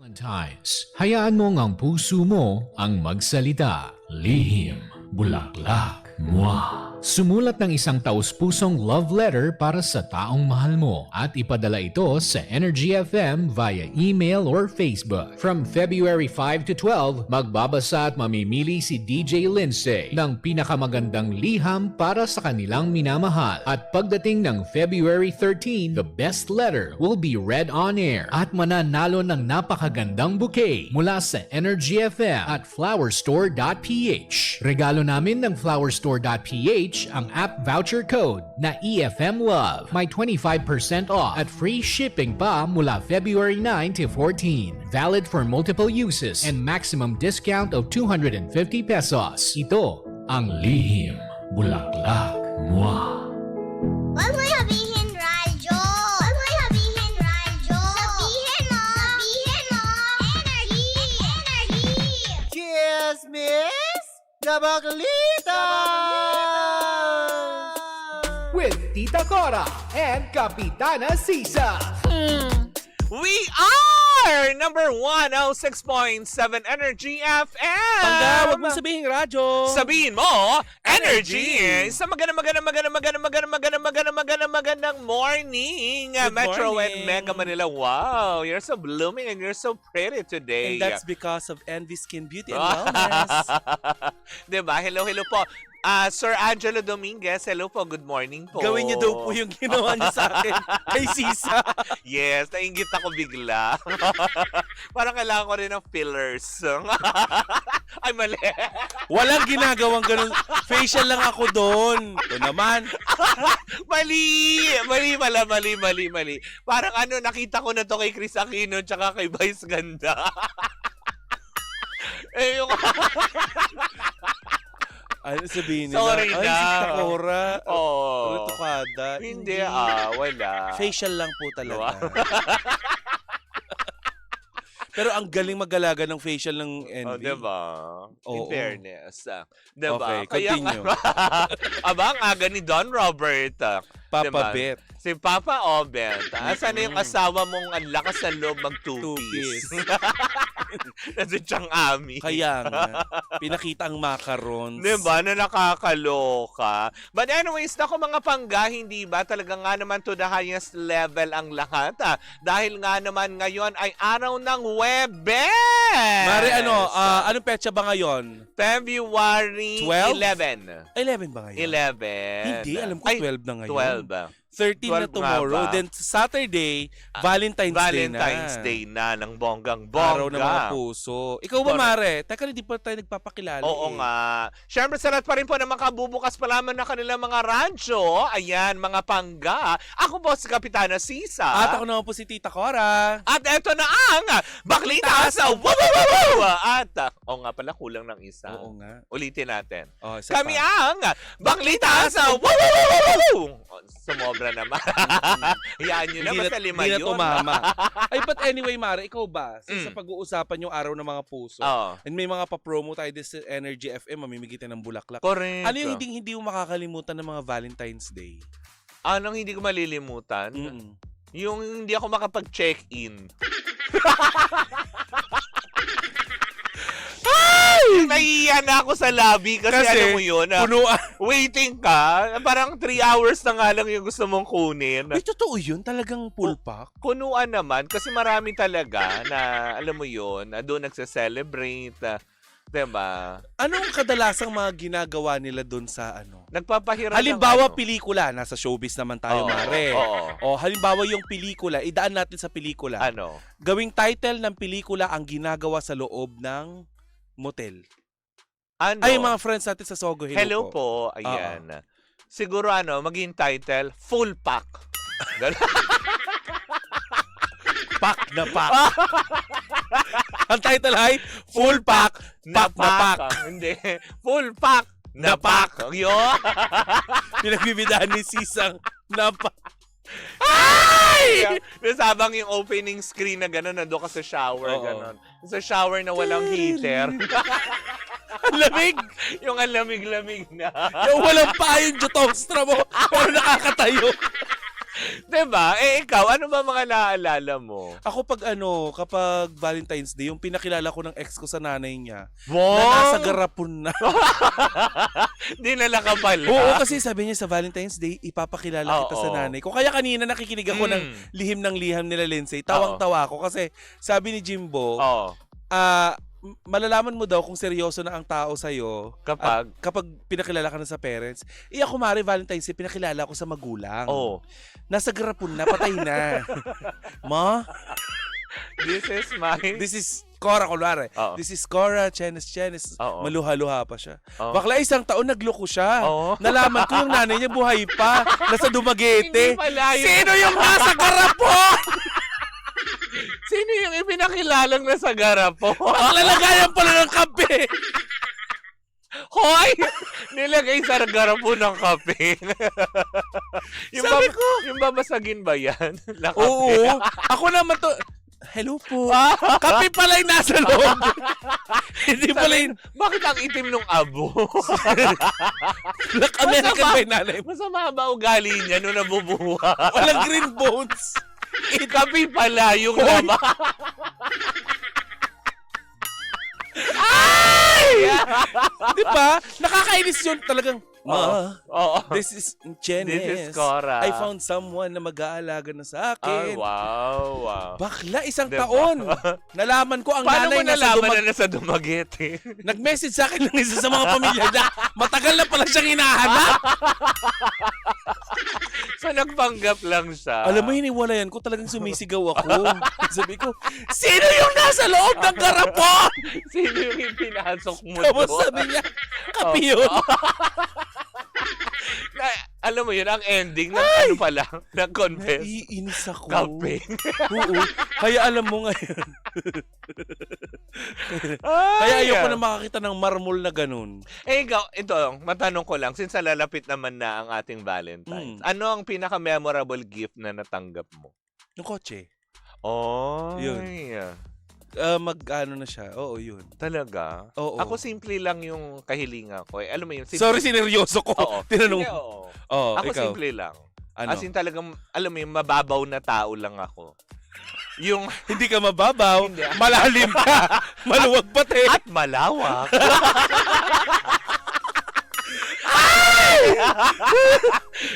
Valentine's, hayaan mo ang puso mo ang magsalita. Lihim, bulaklak, mwah. Sumulat ng isang taus-pusong love letter para sa taong mahal mo at ipadala ito sa Energy FM via email or Facebook. From February 5 to 12, magbabasa at mamimili si DJ Lindsay ng pinakamagandang liham para sa kanilang minamahal. At pagdating ng February 13, the best letter will be read on air at mananalo ng napakagandang bouquet mula sa Energy FM at flowerstore.ph. Regalo namin ng flowerstore.ph ang app voucher code na EFM Love. May 25% off at free shipping pa mula February 9 to 14. Valid for multiple uses and maximum discount of 250 pesos. Ito ang Lihim, Bulaklak, Mwah. Huwag mo sabihin, radyo! Huwag mo sabihin, radyo! Sabihin mo! Sabihin mo! Energy! Energy! Cheers, Miss Gabaglita! With Tita Cora and Kapitana Sisa. We are number 106.7 Energy FM. Pangga, wag mo sabihin radyo. Sabihin mo, Energy. Sa magandang morning. Good Metro morning. and Mega Manila. Wow, you're so blooming and you're so pretty today. And that's because of Envy Skin Beauty and Wellness. Diba? Hello po. Sir Angelo Dominguez, hello po. Good morning po. Gawin niyo daw po yung ginawa niyo sa akin kay Sisa. Yes, nainggit ako bigla. Parang kailangan ko rin ng fillers. Ay, mali. Walang ginagawang ganun. Facial lang ako doon. Ito naman. Mali. Parang nakita ko na to kay Chris Aquino tsaka kay Vice Ganda. Eh, yung... Ano sabihin nila? Sorry Ay, na. si Takora. Oh. Tukada. Hindi, wala. Facial lang po talaga. Pero ang galing mag-alaga ng facial ng Envy. Diba? In Oo. fairness. Diba? Okay, Kaya, continue. abang aga ni Don Robert. Papa Diba? Bet. Si Papa Obet. Asan na yung asawa mong ang lakas sa loob mag-two-piece? Nasa siyang ami. Kaya nga. Pinakita ang macarons. Diba? Na nakakaloka. But anyways, naku mga pangga, hindi ba? Talaga nga naman to the highest level ang lahat. Dahil nga naman ngayon ay araw ng Webes! Mare, anong petsa ba ngayon? February 12? 11. 11 ba ngayon? 11. Hindi, alam ko 12 na ngayon. 12. 13 na 12 tomorrow. nga ba? Then Saturday, Valentine's Day na ng bonggang-bongga. Araw ng mga puso. Ikaw ba, Mare? Teka, hindi pa tayo nagpapakilala. Oo nga. Siyempre, sa lahat pa rin po na makabubukas pa lamang na kanilang mga rancho. Ayan, mga pangga. Ako po si Kapitana Sisa. At ako naman po si Tita Cora. At eto na ang Baklita sa Woo! At, nga pala, kulang ng isa. Oo nga. Ulitin natin. Oh, isa Kami pa. ang Baklita sa Woo! Sumobra naman. Hayaan nyo na, basta lima Hindi na yun. tumama. Ay, but anyway, Mare, ikaw ba? Sa pag-uusapan yung araw ng mga puso, Oo. and may mga pa-promo tayo sa Energy FM, mamimigitan ng bulaklak. Correct. Ano yung hindi mo makakalimutan ng mga Valentine's Day? Anong hindi ko malilimutan? Mm-mm. Yung hindi ako makapag-check-in. Nahihiya na ako sa lobby kasi alam mo yun, punuan. waiting ka, parang 3 hours na nga lang yung gusto mong kunin. Ay, totoo yun? Talagang full pack? Kunuan naman kasi marami talaga na, alam mo yun, na doon nagse-celebrate, diba? Anong kadalasang mga ginagawa nila doon sa ano? Nagpapahiram Halimbawa, ng pelikula. Nasa showbiz naman tayo, Oo, Mare. oo. O, halimbawa yung pelikula, idaan natin sa pelikula. ano? Gawing title ng pelikula ang ginagawa sa loob ng motel. Ano? Ay, mga friends natin sa Sogo, Hello po. Ayan. Siguro maging title, Full Pack. Pack na pack. Ang title ay Full Pack, Pack na Pack. Hindi. Full Pack na Pack. Yun. Pinagbibidaan ni Sisang na pack. Ay! Nasabang yung opening screen na gano'n, nandun ka sa shower, Oo. gano'n. Sa shower na walang heater. Ang lamig. Yung ang lamig-lamig na. Yung walang pa yung jutostra mo, pero nakakatayo. Diba? Eh, ikaw, ano ba mga naaalala mo? Ako kapag Valentine's Day, yung pinakilala ko ng ex ko sa nanay niya, na Wow! nasa garapon na. Dinala ka pala. Oo, kasi sabi niya sa Valentine's Day, ipapakilala kita sa Oo. nanay ko. Kaya kanina nakikinig ako ng lihim nila Lindsay. Tawang-tawa ako kasi sabi ni Jimbo, Oo. malalaman mo daw kung seryoso na ang tao sa'yo kapag pinakilala ka na sa parents. Ako, Mari, Valentine's Day, pinakilala ko sa magulang. Oh. Nasa garapon na, patay na. Ma, This is my... this is Cora, kunwari. Oo. This is Cora, Chenis. Oo. Maluha-luha pa siya. Oo. Bakla, isang taon nagloko siya. Oo. Nalaman ko yung nanay niya buhay pa. Nasa Dumaguete. Hindi pala yun. Sino yung nasa garapon? Sino yung ipinakilalang nasa garapon? Lalagayan pala ng kape. Hoy! Nilagay sa garapon ng kape. Sabi ko. Yung babasagin ba yan? Na kape? Oo. Ako naman to. Hello po. Kape pala yung nasa loob. Hindi pala yung Bakit ang itim nung abo? Black American ba yung nanay mo? Masama ba ugali niya nung nabubuha? Walang green bones. Kape pala yung Hoy! laba. Ay! Di ba? Nakakainis yun talagang. Ma, Oo. this is Chenis. This is Cora. I found someone na mag-aalaga na sa Ay, akin. wow. Bakla, isang Diba? taon. Nalaman ko ang Paano mo nanay nalaman na nasa Dumaguete? Nag-message sa akin ng isa sa mga pamilya niya. Matagal na pala siyang hinahanap. So, nagpanggap lang siya. Alam mo, hiniwalayan ko, talagang sumisigaw ako. Sabi ko, sino yung nasa loob ng garapon? Sino yung ipinasok mo Tapos doon? sabi niya, kape yun. Alam mo yun, ang ending ng ano pala, nag-confess. Naiinis ako. Kape. Oo. Kaya alam mo ngayon. Kaya ayoko na makakita ng marmol na ganun. Eh, ikaw, ito, matanong ko lang, since lalapit naman na ang ating Valentine's, ano ang pinaka-memorable gift na natanggap mo? Yung kotse. Oh, Yun. Mag-ano na siya. Oo, yun. Talaga? Oo. Ako simple lang yung kahilingan ko. Alam mo yun, simple. Sorry, sineryoso ko. Oo. Tinanong. Hindi, oo. Oo, Ako ikaw. simple lang. Ano? As in talagang, alam mo yun, mababaw na tao lang ako. Yung, Hindi ka mababaw, Hindi. malalim ka, maluwag pati. at malawak.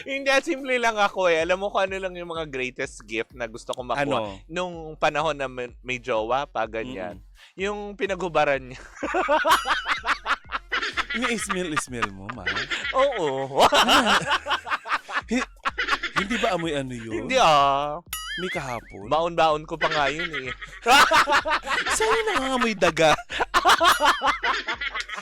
Hindi, simple lang ako eh. Alam mo kung ano lang yung mga greatest gift na gusto ko makuha. Ano? Nung panahon na may jowa pa, ganyan. Yung pinaghubaran niya. Ini-ismail mo, ma. Oo. Hindi ba amoy ano yun? Hindi ah. May kahapon. Baon-baon ko pa nga yun eh. Saan yung nangangamoy daga?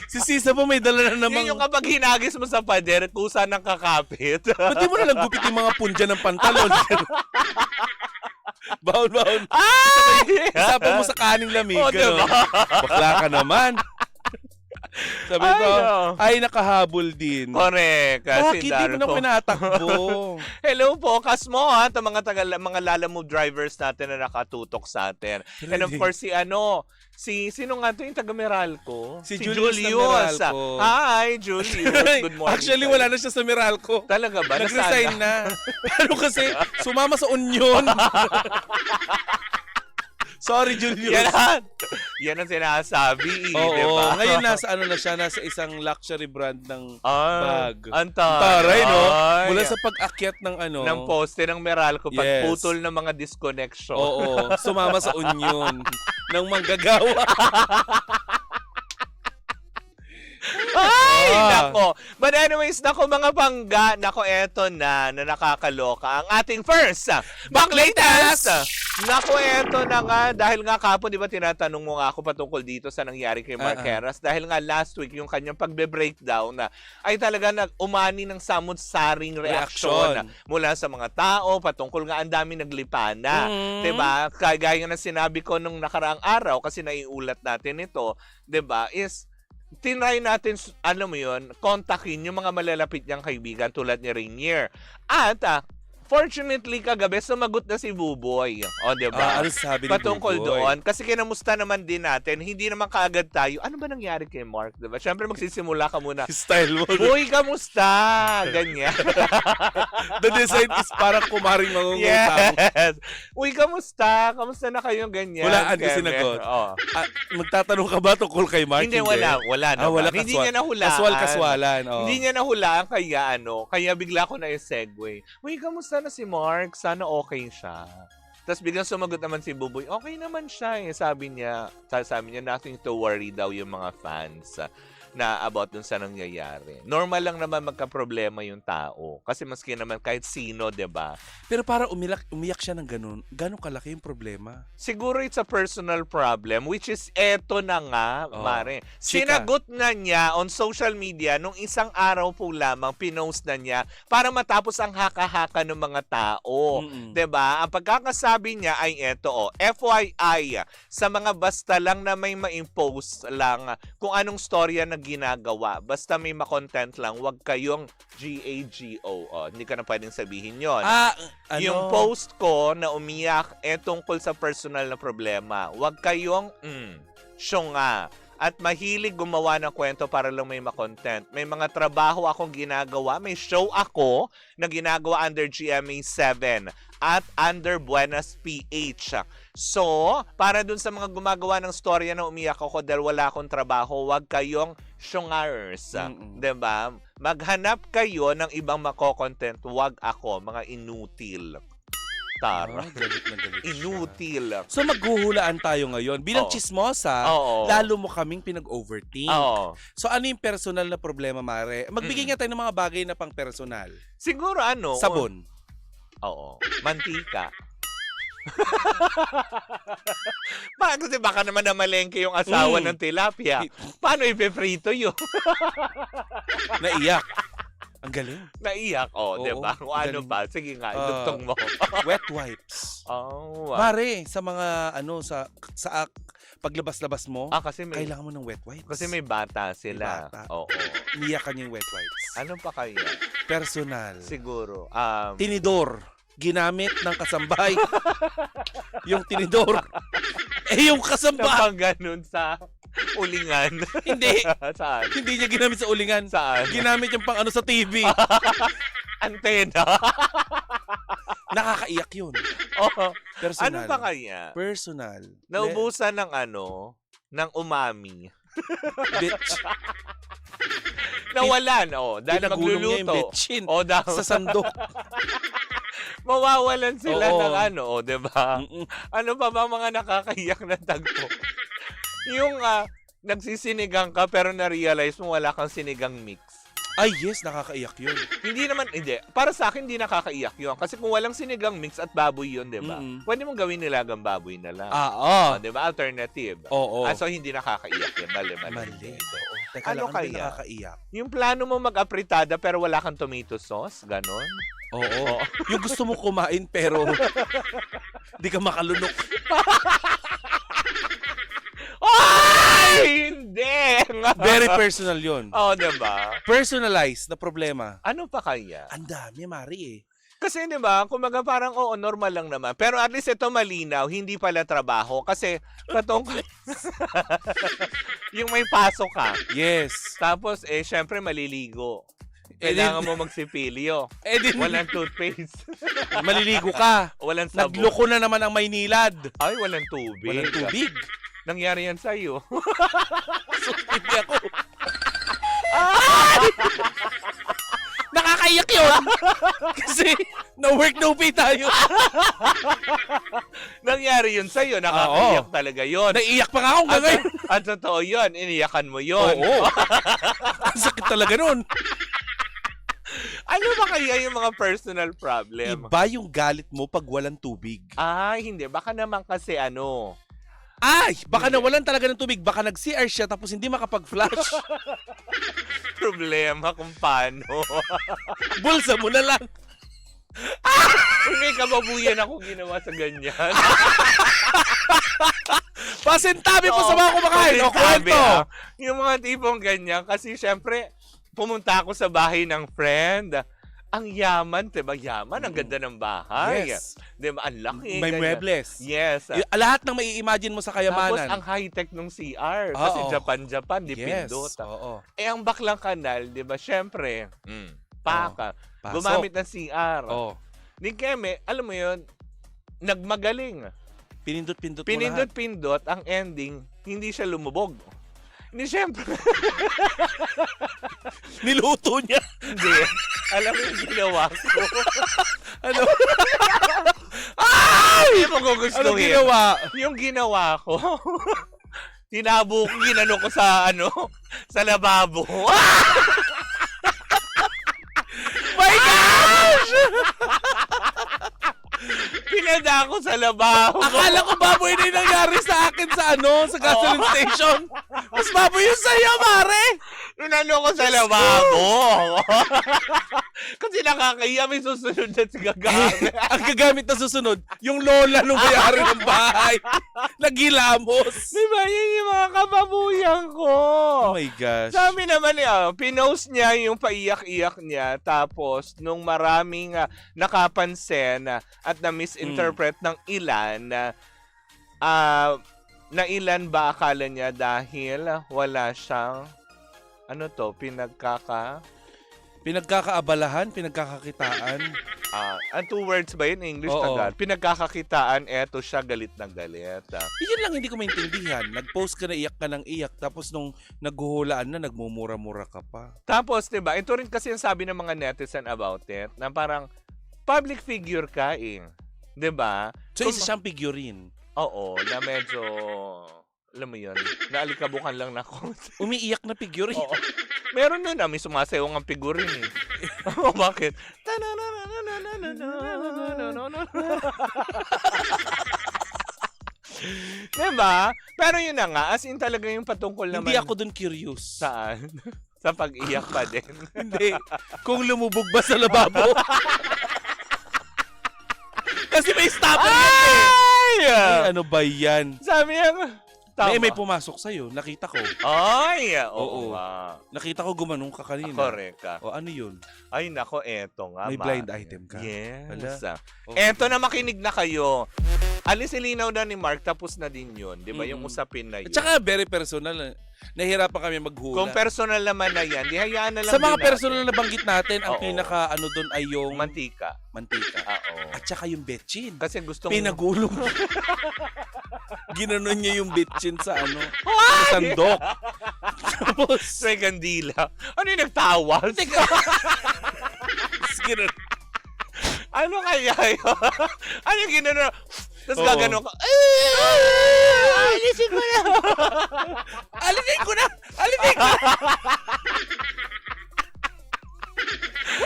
Si Sisa po may dala na namang... Yun yung kapag hinagis mo sa pader, kusa ng kakapit. Ba't di mo na lang gupit yung mga punja ng pantalon? Baon-baon. Ay! Isapan mo sa kaning lamig. Oh, diba? Bakla ka naman. Sabi ko, Ay, no. ay nakahabol din. Correct. Bakit di mo na pinatakbo? Hello po, Kasmo ha, ito mga Lala Move drivers natin na nakatutok sa atin. And of Ready. course, sino nga to yung taga Meralco? Si Julius ng Meralco. Hi, Julius. Good morning. Actually, sa'yo. wala na siya sa Meralco. Talaga ba? Nag-resign Nasaan na. Ano kasi, sumama sa Union. Sorry, Julius. Yan ang sinasabi, Oo, diba? ngayon nasa ano na siya, nasa isang luxury brand ng bag. Taray, no? Mula sa pag-akyat ng ano. ng poste ng Meralco, Yes. pagputol ng mga disconnection. Oo, sumama sa Union ng manggagawa. Ay, Ah. nako. But anyways, nako mga pangga, nako eto na nakakaloka ang ating first back latest. Nako eto na nga, dahil nga kapon, di ba tinatanong mo nga ako patungkol dito sa nangyari kay Mark Heras, dahil nga last week yung kanyang pagbe-breakdown na ay talaga nag-umani ng samot-saring reaksyon mula sa mga tao, patungkol nga ang dami naglipana. Diba? Kagaya na sinabi ko nung nakaraang araw, kasi naiulat natin ito, diba, is tinry natin, alam mo yun, kontakin yung mga malalapit niyang kaibigan tulad ni Rainier. At Fortunately, kagabi, sumagot na si Buboy. O, diba? Ano sabi ni Patungkol Buboy? doon. Kasi kinamusta naman din natin, hindi naman kaagad tayo. Ano ba nangyari kay Mark? Diba? Siyempre, magsisimula ka muna. Style mo. Boy, kamusta? Ganyan. The design is parang kumaring mangungutang. Yes. Uy, kamusta? Kamusta na kayong ganyan? Walaan ko Keme? sinagot. Oo. Magtatanong ka ba tungkol kay Mark? Hindi, wala naman. Wala Hindi niya nahulaan. Kaswalan. Oh. Hindi niya nahulaan, kaya bigla ko na yung segue. Uy, kamusta na si Mark? Sana okay siya. Tapos biglang sumagot naman si Buboy, okay naman siya eh. Sabi niya, nothing to worry daw yung mga fans na about dun sa nangyayari. Normal lang naman magka-problema yung tao. Kasi maski naman kahit sino, 'di ba? Pero parang umiyak siya ng ganun. Gano'ng kalaki yung problema? Siguro it's a personal problem, which is eto na nga, Mare. Chika. Sinagot na niya on social media nung isang araw po lamang, pinost na niya para matapos ang haka-haka ng mga tao. 'Di ba? Ang pagkakasabi niya ay eto, FYI, sa mga basta lang na may ma-impose lang kung anong storya na ginagawa. Basta may ma-content lang, wag kayong GAGO. Hindi ka na pwedeng sabihin yon. Yung post ko na umiyak tungkol sa personal na problema. Wag kayong syunga. At mahilig gumawa ng kwento para lang may ma-content. May mga trabaho akong ginagawa. May show ako na ginagawa under GMA 7 at under Buenas PH. So, para dun sa mga gumagawa ng storya na umiyak ako dahil wala akong trabaho, wag kayong syungars. Diba? Maghanap kayo ng ibang mako-content. Wag ako, mga inutil. Tara. Galit na galit siya. Inutil. So maghuhulaan tayo ngayon. Bilang chismosa, Oo. lalo mo kaming pinag-overthink. Oo. So ano yung personal na problema, Mare? Magbigay nga tayo ng mga bagay na pang personal. Siguro ano? Sabon. Oo. Mantika. Kasi baka naman namalengke yung asawa ng tilapia. Paano ipiprito yun? Naiyak. Ang galing. Naiyak. Oo, diba? Kung ano galing. ba? Sige nga, idugtong mo. Wet wipes. Oh. Mare, sa mga sa paglabas-labas mo, Kasi may kailangan mo ng wet wipes. kasi may bata sila. May bata. Oo. Niyakan yung wet wipes. Ano pa kaya? Personal. Siguro. Tinidor. Ginamit ng kasambay. Yung tinidor. Yung kasambay. Kapag ganun sa ulingan. Hindi. Saan? Hindi niya ginamit sa ulingan. Saan? Ginamit yung pang sa TV. Antena. Nakakaiyak yun. Oh. Personal. Ano pa kaya? Personal. Naubusan ng ng umami. Bitch. Nawalan, dahil Pinagulong niya yung magluluto. bitchin Daw. sa sandok. Mawawalan sila Oo. ng di ba? Mm-mm. Ano pa ba mga nakakaiyak na tagpo? Yung nagsisinigang ka pero na-realize mo wala kang sinigang mix. Ay, yes, nakakaiyak yun. Hindi. Para sa akin, hindi nakakaiyak yun. Kasi kung walang sinigang mix at baboy yun, di ba? Pwede mong gawin nilagang baboy na lang. Di ba? Alternative. Oo. So, hindi nakakaiyak yun. Mali. Oo. Teka Ano lang, ano kaya? nakakaiyak? Yung plano mo mag-apritada pero wala kang tomato sauce, ganon. Oo. Yung gusto mo kumain pero di ka makalunok. Ay! Hindi! Very personal yun. Diba? Personalized na problema. Ano pa kaya? Ang dami, Mari eh. Kasi 'di ba, kumbaga parang normal lang naman. Pero at least ito malinaw, hindi pala trabaho kasi patungkol yung may pasok ka. Yes. Tapos syempre maliligo. Kailangan mo magsipilyo. Walang toothpaste. Maliligo ka. Walang sabon. Nagloko na naman ang Maynilad. Ay, walang tubig. Walang tubig. Nangyari yan sa'yo. Hindi ako. Nakakaiyak yun. Kasi no work, no pay tayo. Nangyari yun sa'yo. Nakakaiyak talaga yun. Naiiyak pa nga ako ngayon. At totoo yun. Iniyakan mo yun. Oo. Ang sakit talaga nun. Ano ba kaya yung mga personal problem? Iba yung galit mo pag walang tubig. Ay, hindi. Baka naman kasi Ay, baka nawalan talaga ng tubig. Baka nag-CR siya tapos hindi makapag-flash. problema kung paano. Bulsa mo na lang. May kababuyan ako ginawa sa ganyan. Pasintabi po sa mga kumakain. O, kwento. Yung mga tipong ganyan. Kasi syempre, pumunta ako sa bahay ng friend. ang yaman, diba? Yaman, ang ganda ng bahay. Yes. Diba? Ang laki. May ganyan. muebles. Yes. Lahat ng mai-imagine mo sa Tapos kayamanan. ang high-tech ng CR. Kasi Oo. Japan, Yes. dipindot. Oo. Ang Baklang Kanal, di ba, syempre, paka, Pasok. gumamit ng CR. Oo. Ni Keme, alam mo yun, nagmagaling. Pinindot-pindot mo lahat. Pinindot-pindot, ang ending, hindi siya lumubog. Hindi, syempre. Niluto niya. Hindi. Alam mo yung ginawa ko. Ano? Hindi mo Ano gugustuhin. ginawa? Yung ginawa ko, tinabo ko, ginano ko sa, sa lababo. My gosh! Pinada ko sa lababo. Akala ko baboy na yung nangyari sa akin sa sa gasoline station. Mas baboy yung sa'yo, Mare! Nunano ko sa lababo. Kasi nakakaya, may susunod na gagamit. Ang gagamit na susunod, yung lola nung may-ari ng bahay. Nagilamos. Diba, yun yung mga kababuyan ko. Oh my gosh. Sabi naman niya, pinost niya yung paiyak-iyak niya, tapos nung maraming nakapansin at na-misinterpret ng ilan, na ilan ba akala niya dahil wala siyang, Pinagkakaabalahan, pinagkakakitaan. Ang 2 words ba yun in English? Oo. Tagal? Pinagkakakitaan, eto siya, galit na galit. Yun lang hindi ko maintindihan. Nag-post ka na iyak ka ng iyak, tapos nung naghuhulaan na, nagmumura-mura ka pa. Tapos, diba, ito rin kasi ang sabi ng mga netizen about it, na parang public figure ka eh. Diba? So, isa siyang figurine. Oo, na medyo, alam mo yun, naalikabukan lang na ako. Umiiyak na figurine. Oo. Meron nun may sumasayaw ang figurin eh. O, bakit? Diba? Pero yun na nga, as in talaga yung patungkol naman. Hindi ako dun curious. Saan? Sa pag-iyak pa din. Hindi. Kung lumubog ba sa lababo? Kasi may stopper yan eh. Ay, ano ba yan? Sabi niya, tama. May pumasok sa'yo. Nakita ko. Ay, Oo. oo nga. Nakita ko gumanong ka kanina. Correct ka. O ano yun? Ay, nako, eto nga. May blind item ka? Yes. Hala. Oh. Eto na, makinig na kayo. Alis ilinaw na ni Mark, tapos na din yun. Di ba? Yung usapin na yun. At saka very personal. Nahihirapan kami maghula. Kung personal naman na yan, di hayaan na lang sa mga din personal natin. na banggit natin, ang Oo. pinaka doon ay yung Mantika. mantika. Oo. At saka yung betchin. Kasi gusto Pinagulong. Ginanon niya yung betchin sa sa sandok. Tapos, May kandila. Ano yung nagtawas? ginanon. Ano kaya yun? Ano yung ginano? Tapos Oo. gagano ka. Alisin ko na! Alipin ko na! Alipin ko na!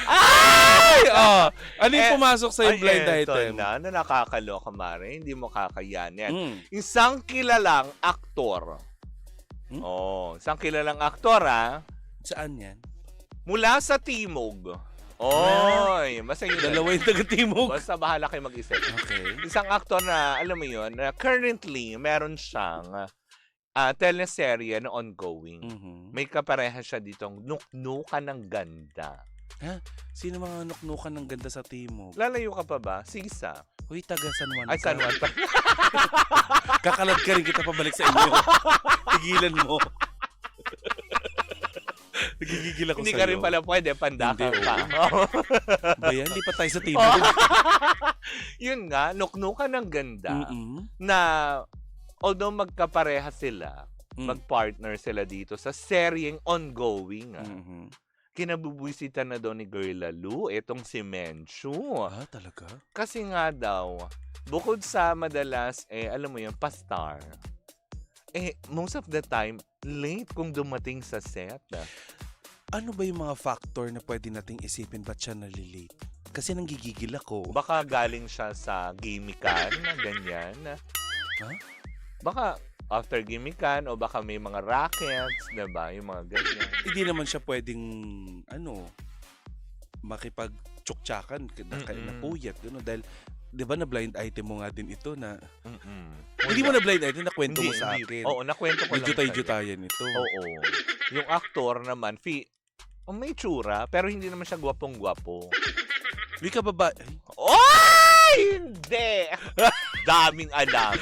Ay! Ano yung pumasok sa yung blind eto item? na nakakaloka, Mare. Hindi mo kakayanin. Mm. Isang kilalang aktor. Hmm? Isang kilalang aktor, Saan yan? mula sa Timog. Oy, basta yun. Dalawa yung taga-timog. Basta bahala kayo mag-isip. Okay. Isang aktor na, alam mo yun, na currently, meron siyang teleserye na ongoing. Mhm. May kapareha siya ditong nuknukan ng ganda. Sino mga nuknukan ng ganda sa timog? Lalayo ka pa ba? Sisa. Uy, taga San Juan. Ay, San Juan pa. Kakalad ka rin kita pabalik sa inyo. Tigilan mo. Nagigigil ako Hindi sa'yo. ka rin pala pwede, pandaka Hindi, pa. Ba yan? Hindi pa tayo sa timog. Yun nga, nuknukan ng ganda Mm-mm. na although magkapareha sila, magpartner sila dito sa seryeng ongoing. Mhm. Kinabubwisitan na daw ni Girl Lalu itong si Menchu. Talaga? Kasi nga daw, bukod sa madalas, alam mo yun, pastar, most of the time, late kung dumating sa set. Ano ba yung mga factor na pwede nating isipin ba't siya nalilate? Kasi nanggigigil ako. Baka galing siya sa gimikan, ganyan. Huh? Baka after gimikan o baka may mga rackets, diba? Yung mga ganyan. Hindi naman siya pwedeng, makipag-tsuktsakan na puyat. Gano, dahil, di ba na blind item mo nga din ito na, hindi mo na blind item, na kwento mo sa akin. Oo, nakwento ko lang. Jutay-jutayan ito. Oo. Yung aktor naman, May tsura, pero hindi naman siya gwapong-gwapo. May ka babae. Oy! Hindi! Daming alam.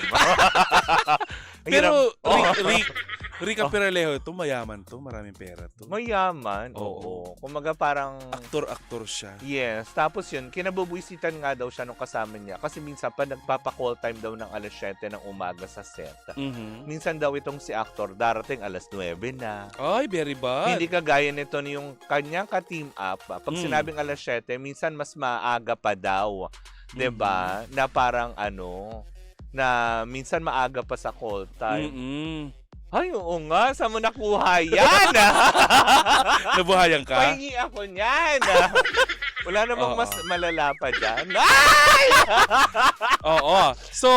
Pero Hirap. Rica Peralejo, ito mayaman to, maraming pera to. Mayaman, Oo. oo. Kumaga parang... Aktor siya. Yes, tapos yun, kinabubuisitan nga daw siya nung kasama niya. Kasi minsan pa nagpapa-call time daw ng alas 7 ng umaga sa set. Mhm. Minsan daw itong si actor, darating alas 9 na. Ay, very bad. Hindi kagaya nito yung kanyang ka-team up. Pag Mm. sinabing alas 7, minsan mas maaga pa daw. 'Di ba? Na parang na minsan maaga pa sa call time. Mm-mm. Ay, oo nga. Saan mo nakuha yan? Nabuhayan ka? Pahingi ako niyan. Wala namang Oo. mas malala pa dyan. Ay! Oo. So,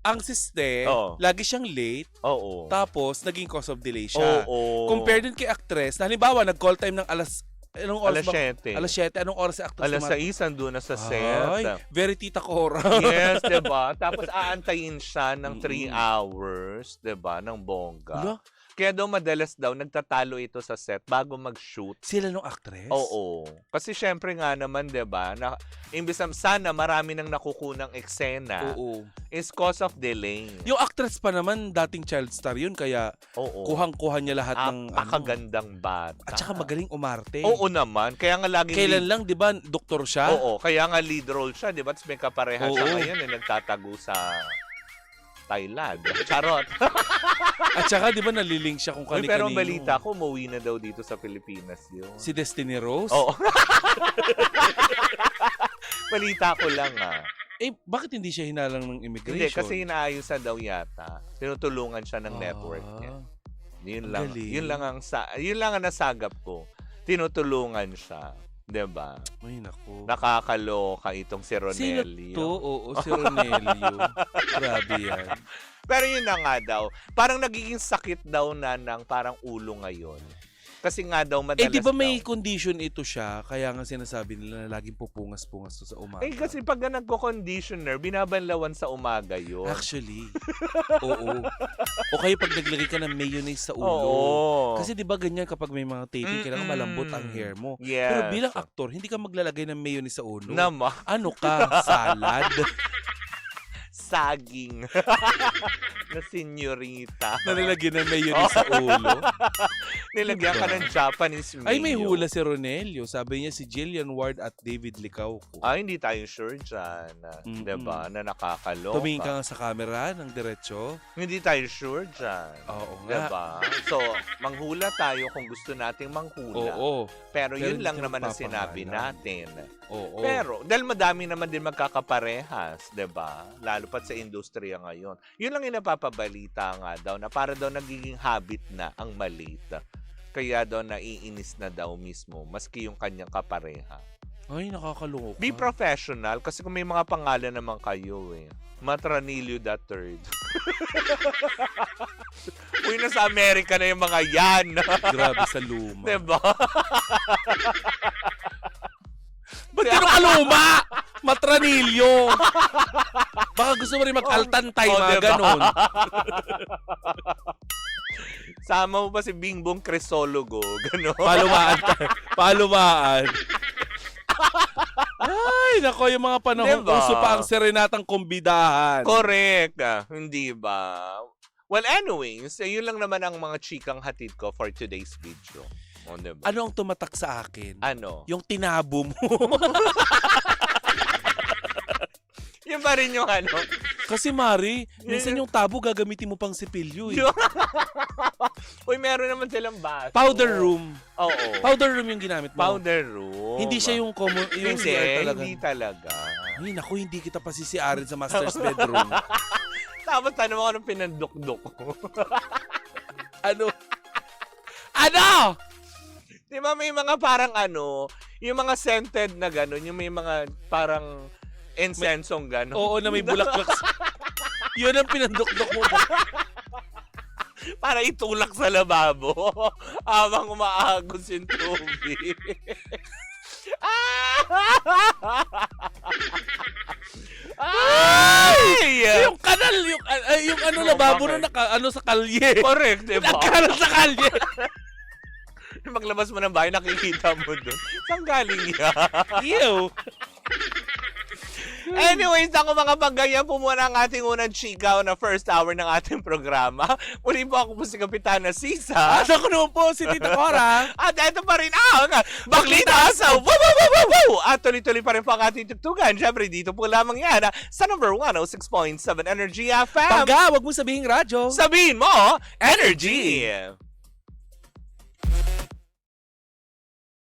ang siste, Oo. lagi siyang late, Oo. tapos naging cause of delay siya. Oo. Compared din kay actress, na halimbawa, nag-call time ng anong oras Alas ba? 7. Alas 7. Anong oras si actress? Alas dumating? 6, andun na sa set. Ay, very tita Cora. Yes, 'di ba? Tapos aantayin siya ng 3 Mm-mm. hours, 'di ba, ng bongga. Ala, Kaya daw madalas daw nagtatalo ito sa set bago mag-shoot. sila nung actress? Oo. Kasi syempre nga naman, 'di ba, na imbes na sana marami nang nakukunang eksena Oo. is cause of delay. Yung actress pa naman, dating child star yun, kaya Oo. kuhang-kuha niya lahat ng Napakagandang bata. At saka magaling umarte. Oo naman. Kaya nga laging Kailan lang, di ba, doktor siya? Oo, kaya nga lead role siya, 'di ba? Tapos may kapareha siya Oo. ngayon nagtatago sa Thailand. Charot. At saka, di ba, nalilink siya kung Uy, kani-kanino. pero ang balita ko, umuwi na daw dito sa Pilipinas yun. Si Destiny Rose? Oo. Balita ko lang Eh, bakit hindi siya hinalang ng immigration? Hindi, kasi inaayos na daw yata. Tinutulungan siya ng network niya. Yun lang. galing. Yun lang ang nasagap ko. Tinutulungan siya. 'Di ba? Ay, naku. Nakakaloka itong si Sino Ronelio. to? Oo, si Ronelio. Grabe yan. Pero yun na nga daw. Parang nagiging sakit daw na ng parang ulo ngayon. Kasi nga daw madalas Eh, di ba may daw. condition ito siya? Kaya nga sinasabi nila na laging pupungas-pungas to sa umaga. Eh kasi pag nagko-conditioner, binabanlawan sa umaga yun. Actually. Oo. O kaya pag naglagay ka ng mayonnaise sa ulo. Oo. Kasi di ba ganyan kapag may mga taping, kailangan malambot ang hair mo. Yes. Pero bilang aktor, hindi ka maglalagay ng mayonnaise sa ulo. Nama. Ano ka? Salad? Saging. Na senyorita. Na nilagyan ng mayonnaise sa ulo? Nilagyan ka ng Japanese mayo. Ay, may hula si Ronelio. Sabi niya si Jillian Ward at David Licauco. Ay, hindi tayo sure dyan. Mm-mm. Diba? Na nakakaloka. Tumingin ka nga sa camera ng diretso. Hindi tayo sure dyan. Oo nga. Diba? So, manghula tayo kung gusto nating manghula. Oo. Pero yun Pero lang hindi naman ang sinabi magpapangalan. natin. Oo. Pero, dahil madami naman din magkakaparehas, 'di ba? Lalo pa sa industriya ngayon. Yun lang yung napapabalita nga daw, na para daw nagiging habit na ang malita. Kaya daw naiinis na daw mismo, maski yung kanyang kapareha. Ay, nakakaloka. Be professional, kasi kung may mga pangalan naman kayo Matranilio III. Uy, nasa Amerika na yung mga yan. Grabe sa luma. Diba? Ba't ka nakaluma? Matranilyo. Baka gusto mo rin mag-altantay, Oh, mga diba? ganon. Sama mo pa si Bingbong Crisologo. Gano'n. Palumaan. Ay, nako, yung mga panahon Diba? uso pa ang serenatang kumbidahan. Correct. Hindi ba? Well, anyways, yun lang naman ang mga chikang hatid ko for today's video. O, diba? Ano ang tumatak sa akin? Ano? Yung tinabo mo. Yun pa rin yung ano. Kasi Mari, minsan yung tabo gagamitin mo pang sipilyo eh. Uy, meron naman silang baso. Powder room. Oo. Powder room yung ginamit mo. Powder room. Hindi siya yung common, yung Hindi, CR talaga. hindi talaga. Ay, naku, hindi kita pasisiarin sa master's bedroom. Tapos tanong ako ng pinandukduk ko. Ano? Ano? Di ba may mga parang yung mga scented na gano'n, yung may mga parang insensong gano'n. Oo, na may bulaklak. Yun ang pinandukdok mo. Para itulak sa lababo habang umaagos yung tubig. Ay! Yung kanal, yung ano lababo bakit? na sa kalye. Correct, di ba? Nagkaroon sa kalye. Maglabas mo ng bahay, nakikita mo doon. Saan galing yan? Ew! Anyways, ako mga pangganyan po muna ang ating unang chikaw na first hour ng ating programa. Muli po ako po si Kapitana Sisa. At ako naman po si Tita Cora. At ito pa rin ang Baklita sa Wow Wow Wow Wow Wow! At tuloy-tuloy pa rin po ang ating tugtugan. Siyempre, dito po lamang yan sa number 106.7 Energy FM. Pangga, wag mo sabihing radyo. Sabihin mo, Energy!